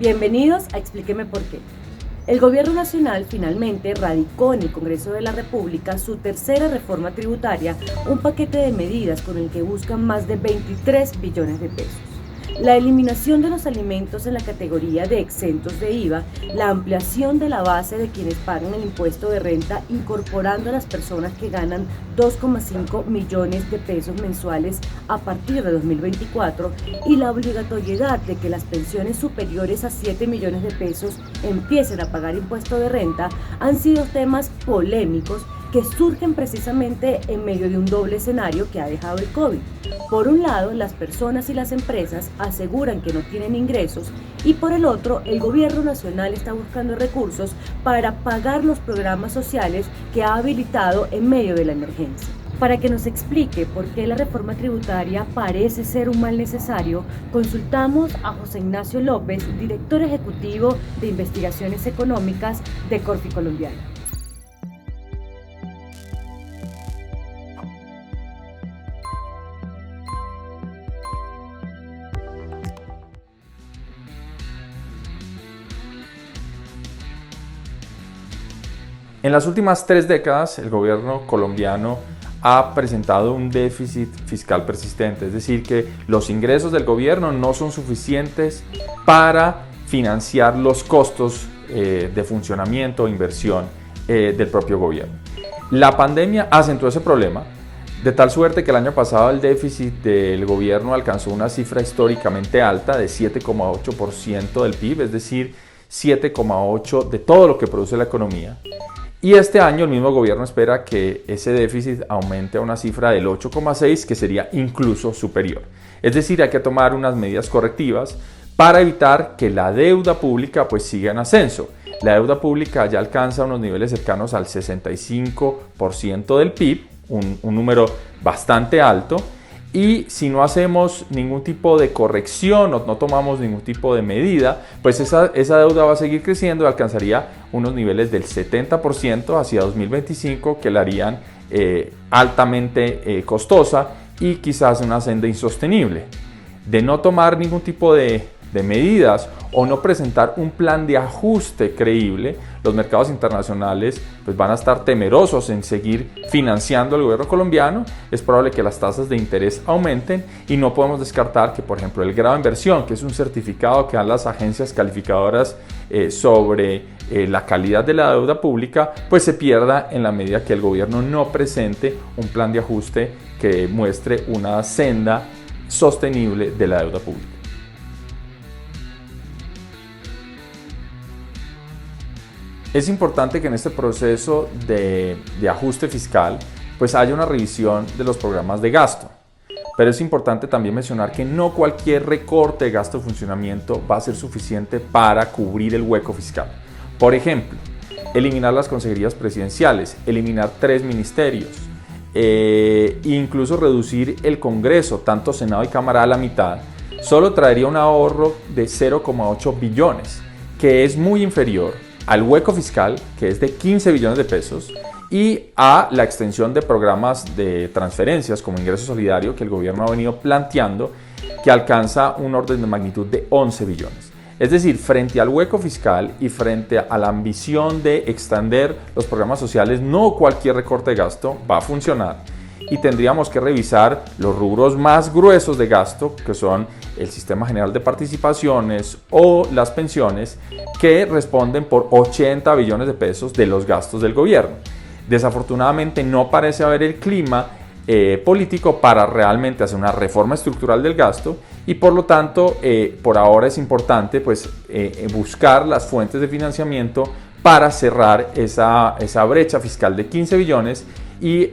Bienvenidos a Explíqueme por qué. El Gobierno Nacional finalmente radicó en el Congreso de la República su tercera reforma tributaria, un paquete de medidas con el que buscan más de 23 billones de pesos. La eliminación de los alimentos en la categoría de exentos de IVA, la ampliación de la base de quienes pagan el impuesto de renta, incorporando a las personas que ganan 2,5 millones de pesos mensuales a partir de 2024 y la obligatoriedad de que las pensiones superiores a 7 millones de pesos empiecen a pagar impuesto de renta, han sido temas polémicos que surgen precisamente en medio de un doble escenario que ha dejado el COVID. Por un lado, las personas y las empresas aseguran que no tienen ingresos y por el otro, el Gobierno Nacional está buscando recursos para pagar los programas sociales que ha habilitado en medio de la emergencia. Para que nos explique por qué la reforma tributaria parece ser un mal necesario, consultamos a José Ignacio López, director ejecutivo de Investigaciones Económicas de Corfi Colombiana. En las últimas 3 décadas, el gobierno colombiano ha presentado un déficit fiscal persistente, es decir, que los ingresos del gobierno no son suficientes para financiar los costos de funcionamiento o inversión del propio gobierno. La pandemia acentuó ese problema, de tal suerte que el año pasado el déficit del gobierno alcanzó una cifra históricamente alta de 7,8% del PIB, es decir, 7,8% de todo lo que produce la economía. Y este año el mismo gobierno espera que ese déficit aumente a una cifra del 8,6%, que sería incluso superior. Es decir, hay que tomar unas medidas correctivas para evitar que la deuda pública siga en ascenso. La deuda pública ya alcanza unos niveles cercanos al 65% del PIB, un número bastante alto. Y si no hacemos ningún tipo de corrección o no tomamos ningún tipo de medida, esa deuda va a seguir creciendo y alcanzaría unos niveles del 70% hacia 2025 que la harían altamente costosa y quizás una senda insostenible. De no tomar ningún tipo de medidas o no presentar un plan de ajuste creíble, los mercados internacionales van a estar temerosos en seguir financiando al gobierno colombiano. Es probable que las tasas de interés aumenten y no podemos descartar que, por ejemplo, el grado de inversión, que es un certificado que dan las agencias calificadoras sobre la calidad de la deuda pública, se pierda en la medida que el gobierno no presente un plan de ajuste que muestre una senda sostenible de la deuda pública. Es importante que en este proceso de ajuste fiscal haya una revisión de los programas de gasto. Pero es importante también mencionar que no cualquier recorte de gasto de funcionamiento va a ser suficiente para cubrir el hueco fiscal. Por ejemplo, eliminar las consejerías presidenciales, eliminar 3 ministerios, incluso reducir el Congreso, tanto Senado y Cámara, a la mitad, solo traería un ahorro de 0,8 billones, que es muy inferior al hueco fiscal, que es de 15 billones de pesos, y a la extensión de programas de transferencias como ingreso solidario que el gobierno ha venido planteando, que alcanza un orden de magnitud de 11 billones. Es decir, frente al hueco fiscal y frente a la ambición de extender los programas sociales, no cualquier recorte de gasto va a funcionar. Y tendríamos que revisar los rubros más gruesos de gasto, que son el Sistema General de Participaciones o las pensiones, que responden por 80 billones de pesos de los gastos del gobierno. Desafortunadamente no parece haber el clima político para realmente hacer una reforma estructural del gasto y por lo tanto por ahora es importante buscar las fuentes de financiamiento para cerrar esa brecha fiscal de 15 billones y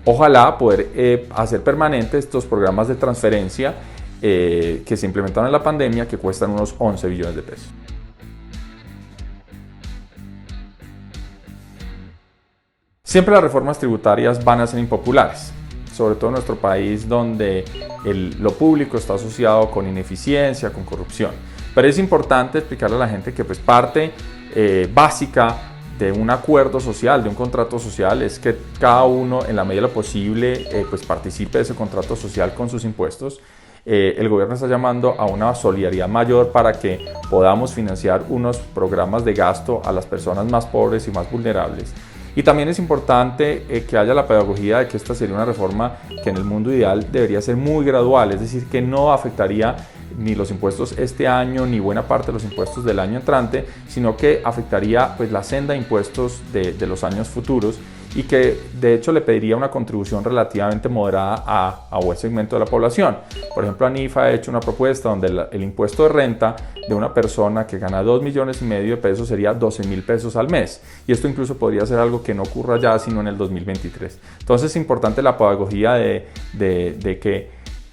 ojalá poder hacer permanentes estos programas de transferencia que se implementaron en la pandemia, que cuestan unos 11 billones de pesos. Siempre las reformas tributarias van a ser impopulares, sobre todo en nuestro país donde lo público está asociado con ineficiencia, con corrupción. Pero es importante explicarle a la gente que parte básica de un acuerdo social, de un contrato social, es que cada uno en la medida de lo posible participe de ese contrato social con sus impuestos El gobierno está llamando a una solidaridad mayor para que podamos financiar unos programas de gasto a las personas más pobres y más vulnerables. Y también es importante que haya la pedagogía de que esta sería una reforma que en el mundo ideal debería ser muy gradual, es decir, que no afectaría ni los impuestos este año ni buena parte de los impuestos del año entrante, sino que afectaría pues la senda de impuestos de los años futuros, y que de hecho le pediría una contribución relativamente moderada a buen segmento de la población. Por ejemplo, ANIF ha hecho una propuesta donde el impuesto de renta de una persona que gana 2,5 millones de pesos sería 12,000 pesos al mes, y esto incluso podría ser algo que no ocurra ya sino en el 2023. Entonces es importante la pedagogía de que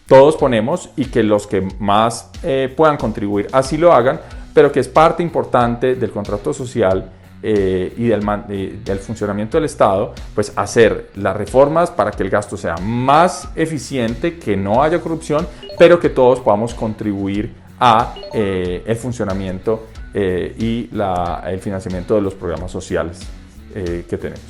todos ponemos y que los que más puedan contribuir así lo hagan, pero que es parte importante del contrato social y del funcionamiento del Estado, pues hacer las reformas para que el gasto sea más eficiente, que no haya corrupción, pero que todos podamos contribuir a el funcionamiento y el financiamiento de los programas sociales que tenemos.